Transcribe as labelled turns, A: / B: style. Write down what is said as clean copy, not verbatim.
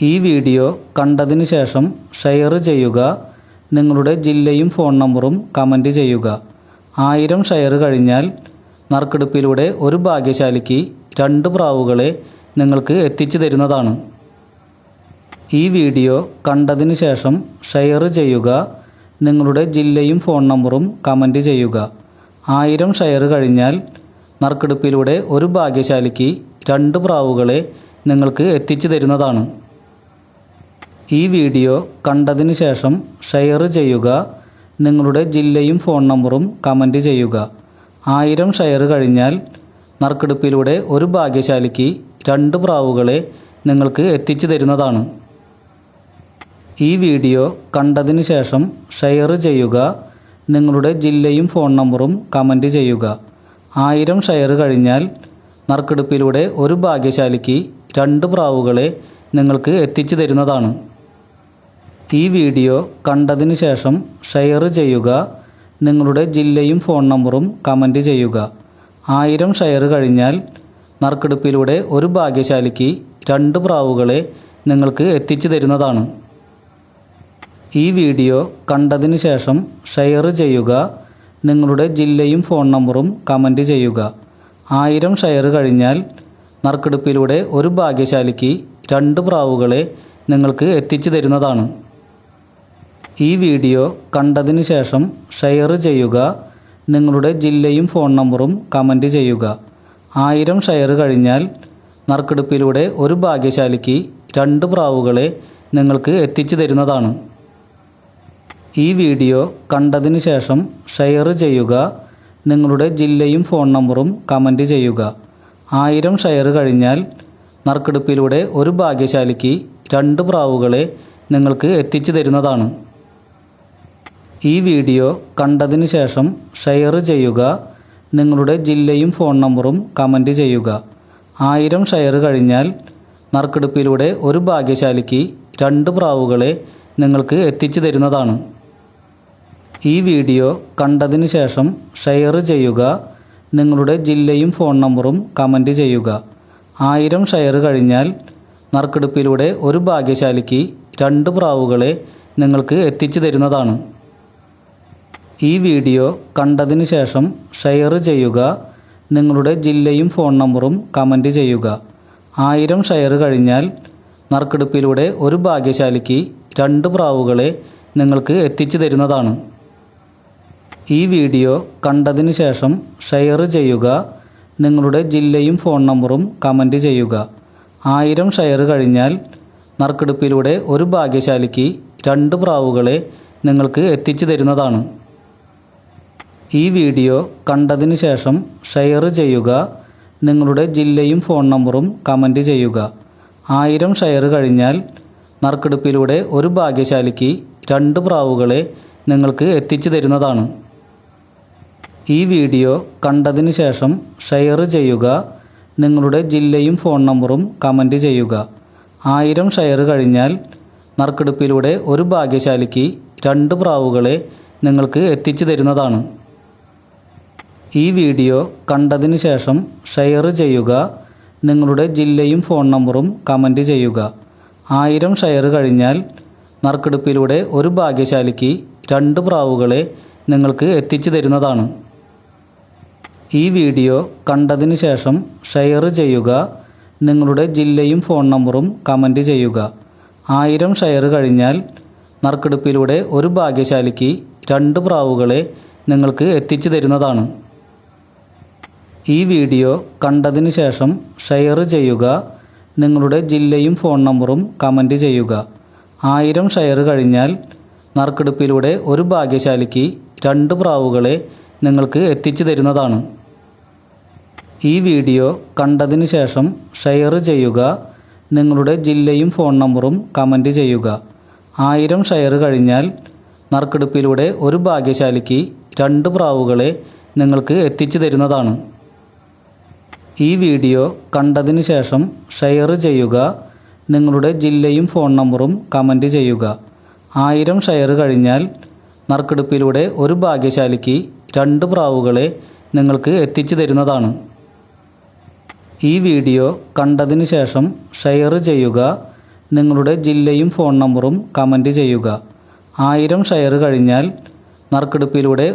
A: ഈ വീഡിയോ കണ്ടതിന് ശേഷം ഷെയർ ചെയ്യുക. നിങ്ങളുടെ ജില്ലയും ഫോൺ നമ്പറും കമൻറ്റ് ചെയ്യുക. 1000 ഷെയർ കഴിഞ്ഞാൽ നറുക്കെടുപ്പിലൂടെ ഒരു ഭാഗ്യശാലിക്ക് 2 പ്രാവുകളെ നിങ്ങൾക്ക് എത്തിച്ചു തരുന്നതാണ്. ഈ വീഡിയോ കണ്ടതിന് ശേഷം ഷെയർ ചെയ്യുക. നിങ്ങളുടെ ജില്ലയും ഫോൺ നമ്പറും കമൻറ്റ് ചെയ്യുക. 1000 ഷെയർ കഴിഞ്ഞാൽ നറുക്കെടുപ്പിലൂടെ ഒരു ഭാഗ്യശാലിക്ക് 2 പ്രാവുകളെ നിങ്ങൾക്ക് എത്തിച്ചു തരുന്നതാണ്. ഈ വീഡിയോ കണ്ടതിന് ശേഷം ഷെയർ ചെയ്യുക. നിങ്ങളുടെ ജില്ലയും ഫോൺ നമ്പറും കമൻറ്റ് ചെയ്യുക. 1000 ഷെയർ കഴിഞ്ഞാൽ നറുക്കെടുപ്പിലൂടെ ഒരു ഭാഗ്യശാലിക്ക് 2 പ്രാവുകളെ നിങ്ങൾക്ക് എത്തിച്ചു തരുന്നതാണ്. ഈ വീഡിയോ കണ്ടതിന് ശേഷം ഷെയർ ചെയ്യുക. നിങ്ങളുടെ ജില്ലയും ഫോൺ നമ്പറും കമൻറ്റ് ചെയ്യുക. 1000 ഷെയർ കഴിഞ്ഞാൽ നറുക്കെടുപ്പിലൂടെ ഒരു ഭാഗ്യശാലിക്ക് 2 പ്രാവുകളെ നിങ്ങൾക്ക് എത്തിച്ചു തരുന്നതാണ്. ഈ വീഡിയോ കണ്ടതിന് ശേഷം ഷെയർ ചെയ്യുക. നിങ്ങളുടെ ജില്ലയും ഫോൺ നമ്പറും കമൻറ്റ് ചെയ്യുക. 1000 ഷെയർ കഴിഞ്ഞാൽ നറുക്കെടുപ്പിലൂടെ ഒരു ഭാഗ്യശാലിക്ക് 2 പ്രാവുകളെ നിങ്ങൾക്ക് എത്തിച്ചു തരുന്നതാണ്. ഈ വീഡിയോ കണ്ടതിന് ശേഷം ഷെയർ ചെയ്യുക. നിങ്ങളുടെ ജില്ലയും ഫോൺ നമ്പറും കമൻറ്റ് ചെയ്യുക. 1000 ഷെയർ കഴിഞ്ഞാൽ നറുക്കെടുപ്പിലൂടെ ഒരു ഭാഗ്യശാലിക്ക് 2 പ്രാവുകളെ നിങ്ങൾക്ക് എത്തിച്ചു തരുന്നതാണ്. ഈ വീഡിയോ കണ്ടതിന് ശേഷം ഷെയർ ചെയ്യുക. നിങ്ങളുടെ ജില്ലയും ഫോൺ നമ്പറും കമൻറ്റ് ചെയ്യുക. 1000 ഷെയർ കഴിഞ്ഞാൽ നറുക്കെടുപ്പിലൂടെ ഒരു ഭാഗ്യശാലിക്ക് 2 പ്രാവുകളെ നിങ്ങൾക്ക് എത്തിച്ചു തരുന്നതാണ്. ഈ വീഡിയോ കണ്ടതിന് ശേഷം ഷെയർ ചെയ്യുക. നിങ്ങളുടെ ജില്ലയും ഫോൺ നമ്പറും കമൻറ്റ് ചെയ്യുക. 1000 ഷെയർ കഴിഞ്ഞാൽ നറുക്കെടുപ്പിലൂടെ ഒരു ഭാഗ്യശാലിക്ക് 2 പ്രാവുകളെ നിങ്ങൾക്ക് എത്തിച്ചു തരുന്നതാണ്. ഈ വീഡിയോ കണ്ടതിന് ശേഷം ഷെയർ ചെയ്യുക. നിങ്ങളുടെ ജില്ലയും ഫോൺ നമ്പറും കമൻറ്റ് ചെയ്യുക. 1000 ഷെയർ കഴിഞ്ഞാൽ നറുക്കെടുപ്പിലൂടെ ഒരു ഭാഗ്യശാലിക്ക് 2 പ്രാവുകളെ നിങ്ങൾക്ക് എത്തിച്ചു തരുന്നതാണ്. ഈ വീഡിയോ കണ്ടതിന് ശേഷം ഷെയർ ചെയ്യുക. നിങ്ങളുടെ ജില്ലയും ഫോൺ നമ്പറും കമൻറ്റ് ചെയ്യുക. 1000 ഷെയർ കഴിഞ്ഞാൽ നറുക്കെടുപ്പിലൂടെ ഒരു ഭാഗ്യശാലിക്ക് 2 പ്രാവുകളെ നിങ്ങൾക്ക് എത്തിച്ചു തരുന്നതാണ്. ഈ വീഡിയോ കണ്ടതിന് ശേഷം ഷെയർ ചെയ്യുക. നിങ്ങളുടെ ജില്ലയും ഫോൺ നമ്പറും കമൻറ്റ് ചെയ്യുക. 1000 ഷെയർ കഴിഞ്ഞാൽ നറുക്കെടുപ്പിലൂടെ ഒരു ഭാഗ്യശാലിക്ക് 2 പ്രാവുകളെ നിങ്ങൾക്ക് എത്തിച്ചു തരുന്നതാണ്. ഈ വീഡിയോ കണ്ടതിന് ശേഷം ഷെയർ ചെയ്യുക. നിങ്ങളുടെ ജില്ലയും ഫോൺ നമ്പറും കമൻറ്റ് ചെയ്യുക. 1000 ഷെയർ കഴിഞ്ഞാൽ നറുക്കെടുപ്പിലൂടെ ഒരു ഭാഗ്യശാലിക്ക് 2 പ്രാവുകളെ നിങ്ങൾക്ക് എത്തിച്ചു തരുന്നതാണ്. ഈ വീഡിയോ കണ്ടതിന് ശേഷം ഷെയർ ചെയ്യുക. നിങ്ങളുടെ ജില്ലയും ഫോൺ നമ്പറും കമൻറ്റ് ചെയ്യുക. 1000 ഷെയർ കഴിഞ്ഞാൽ നറുക്കെടുപ്പിലൂടെ ഒരു ഭാഗ്യശാലിക്ക് 2 പ്രാവുകളെ നിങ്ങൾക്ക് എത്തിച്ചു തരുന്നതാണ്. ഈ വീഡിയോ കണ്ടതിന് ശേഷം ഷെയർ ചെയ്യുക. നിങ്ങളുടെ ജില്ലയും ഫോൺ നമ്പറും കമൻറ്റ് ചെയ്യുക. 1000 ഷെയർ കഴിഞ്ഞാൽ നറുക്കെടുപ്പിലൂടെ ഒരു ഭാഗ്യശാലിക്ക് 2 പ്രാവുകളെ നിങ്ങൾക്ക് എത്തിച്ചു തരുന്നതാണ്. ഈ വീഡിയോ കണ്ടതിന് ശേഷം ഷെയർ ചെയ്യുക. നിങ്ങളുടെ ജില്ലയും ഫോൺ നമ്പറും കമൻറ്റ് ചെയ്യുക. 1000 ഷെയർ കഴിഞ്ഞാൽ നറുക്കെടുപ്പിലൂടെ ഒരു ഭാഗ്യശാലിക്ക് 2 പ്രാവുകളെ നിങ്ങൾക്ക് എത്തിച്ചു തരുന്നതാണ്. ഈ വീഡിയോ കണ്ടതിന് ശേഷം ഷെയർ ചെയ്യുക. നിങ്ങളുടെ ജില്ലയും ഫോൺ നമ്പറും കമൻറ്റ് ചെയ്യുക. 1000 ഷെയർ കഴിഞ്ഞാൽ നറുക്കെടുപ്പിലൂടെ ഒരു ഭാഗ്യശാലിക്ക് 2 പ്രാവുകളെ നിങ്ങൾക്ക് എത്തിച്ചു തരുന്നതാണ്. ഈ വീഡിയോ കണ്ടതിന് ശേഷം ഷെയർ ചെയ്യുക. നിങ്ങളുടെ ജില്ലയും ഫോൺ നമ്പറും കമൻറ്റ് ചെയ്യുക. 1000 ഷെയർ കഴിഞ്ഞാൽ നറുക്കെടുപ്പിലൂടെ ഒരു ഭാഗ്യശാലിക്ക് 2 പ്രാവുകളെ നിങ്ങൾക്ക് എത്തിച്ചു തരുന്നതാണ്. ഈ വീഡിയോ കണ്ടതിന് ശേഷം ഷെയർ ചെയ്യുക. നിങ്ങളുടെ ജില്ലയും ഫോൺ നമ്പറും കമൻറ്റ് ചെയ്യുക. 1000 ഷെയർ കഴിഞ്ഞാൽ നറുക്കെടുപ്പിലൂടെ ഒരു ഭാഗ്യശാലിക്ക് 2 പ്രാവുകളെ നിങ്ങൾക്ക് എത്തിച്ചു തരുന്നതാണ്. ഈ വീഡിയോ കണ്ടതിന് ശേഷം ഷെയർ ചെയ്യുക. നിങ്ങളുടെ ജില്ലയും ഫോൺ നമ്പറും കമൻറ്റ് ചെയ്യുക. 1000 ഷെയർ കഴിഞ്ഞാൽ നറുക്കെടുപ്പിലൂടെ ഒരു ഭാഗ്യശാലിക്ക് 2 പ്രാവുകളെ നിങ്ങൾക്ക് എത്തിച്ചു തരുന്നതാണ്. ഈ വീഡിയോ കണ്ടതിന് ശേഷം ഷെയർ ചെയ്യുക. നിങ്ങളുടെ ജില്ലയും ഫോൺ നമ്പറും കമൻറ്റ് ചെയ്യുക. 1000 ഷെയർ കഴിഞ്ഞാൽ നറുക്കെടുപ്പിലൂടെ